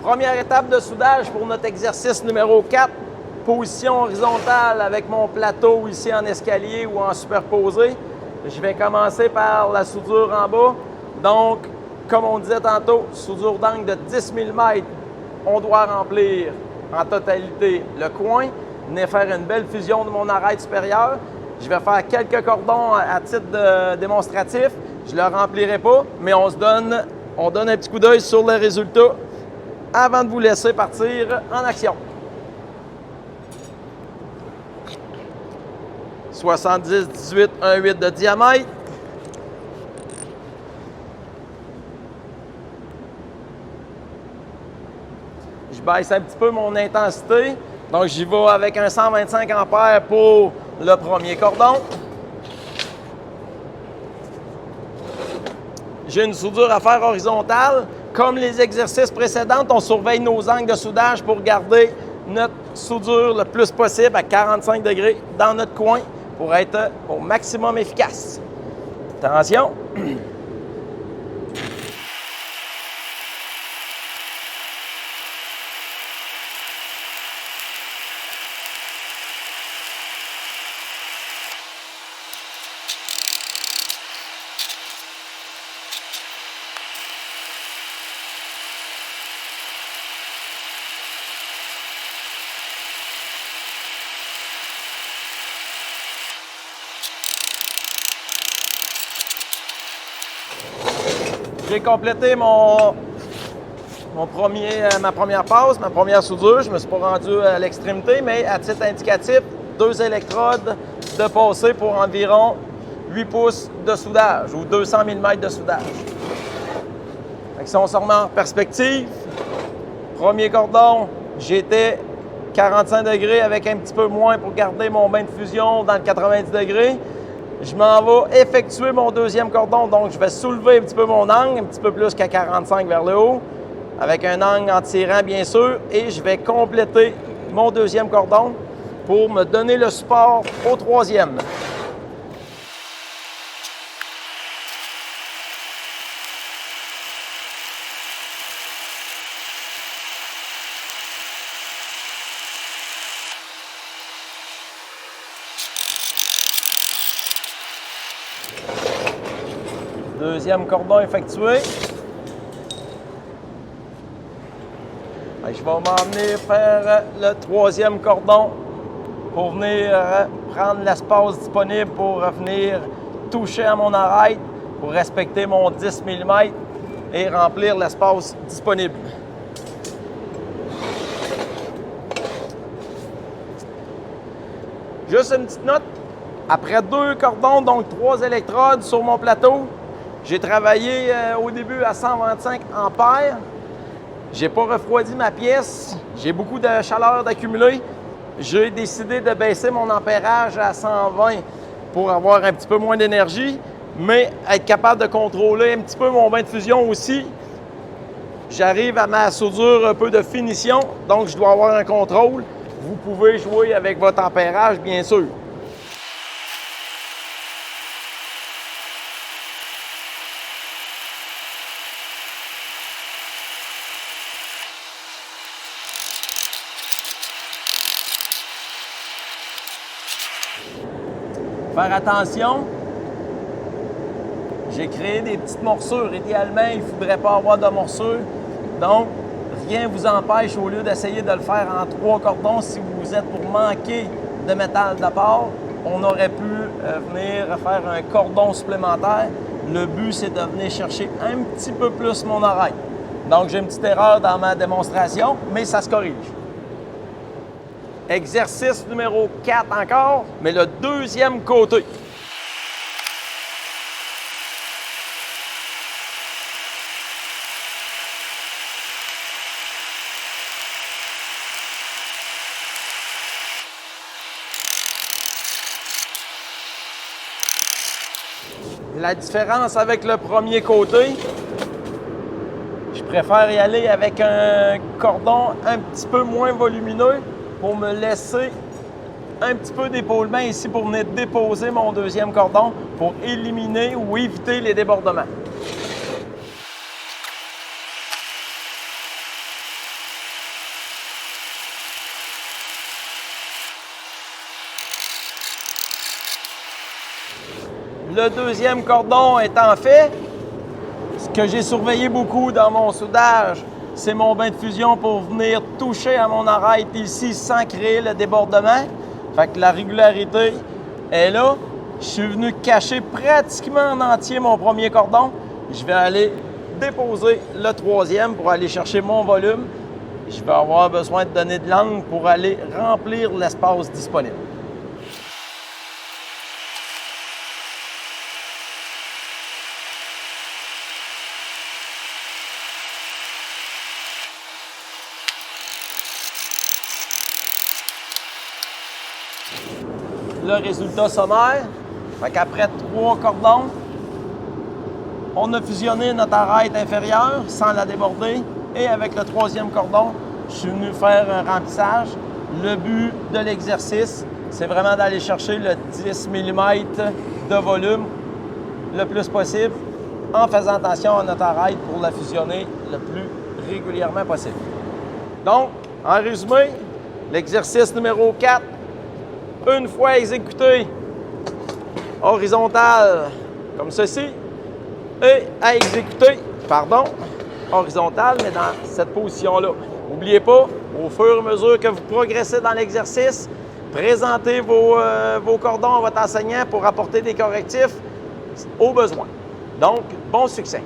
Première étape de soudage pour notre exercice numéro 4. Position horizontale avec mon plateau ici en escalier ou en superposé. Je vais commencer par la soudure en bas. Donc, comme on disait tantôt, soudure d'angle de 10 mm. On doit remplir en totalité le coin, venir faire une belle fusion de mon arête supérieure. Je vais faire quelques cordons à titre démonstratif. Je ne le remplirai pas, mais on donne un petit coup d'œil sur le résultat avant de vous laisser partir en action. 70, 18, 1,8 de diamètre. Je baisse un petit peu mon intensité. Donc, j'y vais avec un 125 ampères pour le premier cordon. J'ai une soudure à faire horizontale. Comme les exercices précédents, on surveille nos angles de soudage pour garder notre soudure le plus possible à 45 degrés dans notre coin pour être au maximum efficace. Attention! J'ai complété ma première passe, ma première soudure. Je ne me suis pas rendu à l'extrémité, mais à titre indicatif, 2 électrodes de passé pour environ 8 pouces de soudage ou 200 mm de soudage. Donc, si on se remet en perspective, premier cordon, j'étais 45 degrés avec un petit peu moins pour garder mon bain de fusion dans le 90 degrés. Je m'en vais effectuer mon deuxième cordon, donc je vais soulever un petit peu mon angle, un petit peu plus qu'à 45 vers le haut, avec un angle en tirant bien sûr, et je vais compléter mon deuxième cordon pour me donner le support au troisième. Deuxième cordon effectué. Je vais m'emmener faire le troisième cordon pour venir prendre l'espace disponible pour venir toucher à mon arête pour respecter mon 10 mm et remplir l'espace disponible. Juste une petite note. Après 2 cordons, donc 3 électrodes sur mon plateau, j'ai travaillé au début à 125 ampères. J'ai pas refroidi ma pièce. J'ai beaucoup de chaleur d'accumuler. J'ai décidé de baisser mon ampérage à 120 pour avoir un petit peu moins d'énergie, mais être capable de contrôler un petit peu mon bain de fusion aussi. J'arrive à ma soudure un peu de finition, donc je dois avoir un contrôle. Vous pouvez jouer avec votre ampérage, bien sûr. Faire attention, j'ai créé des petites morsures. Idéalement, il ne faudrait pas avoir de morsures. Donc, rien ne vous empêche, au lieu d'essayer de le faire en 3 cordons, si vous êtes pour manquer de métal d'apport, on aurait pu venir faire un cordon supplémentaire. Le but, c'est de venir chercher un petit peu plus mon arête. Donc, j'ai une petite erreur dans ma démonstration, mais ça se corrige. Exercice numéro 4 encore, mais le deuxième côté. La différence avec le premier côté, je préfère y aller avec un cordon un petit peu moins volumineux pour me laisser un petit peu d'épaulement ici pour venir déposer mon deuxième cordon pour éliminer ou éviter les débordements. Le deuxième cordon étant fait, ce que j'ai surveillé beaucoup dans mon soudage, c'est mon bain de fusion pour venir toucher à mon arête ici sans créer le débordement. Fait que la régularité est là. Je suis venu cacher pratiquement en entier mon premier cordon. Je vais aller déposer le troisième pour aller chercher mon volume. Je vais avoir besoin de donner de l'angle pour aller remplir l'espace disponible. Le résultat sommaire, fait qu'après 3 cordons, on a fusionné notre arête inférieure sans la déborder et avec le troisième cordon, je suis venu faire un remplissage. Le but de l'exercice, c'est vraiment d'aller chercher le 10 mm de volume le plus possible en faisant attention à notre arête pour la fusionner le plus régulièrement possible. Donc, en résumé, l'exercice numéro 4, une fois exécuté horizontal comme ceci, et à exécuter, horizontal, mais dans cette position-là. N'oubliez pas, au fur et à mesure que vous progressez dans l'exercice, présentez vos cordons à votre enseignant pour apporter des correctifs au besoin. Donc, bon succès!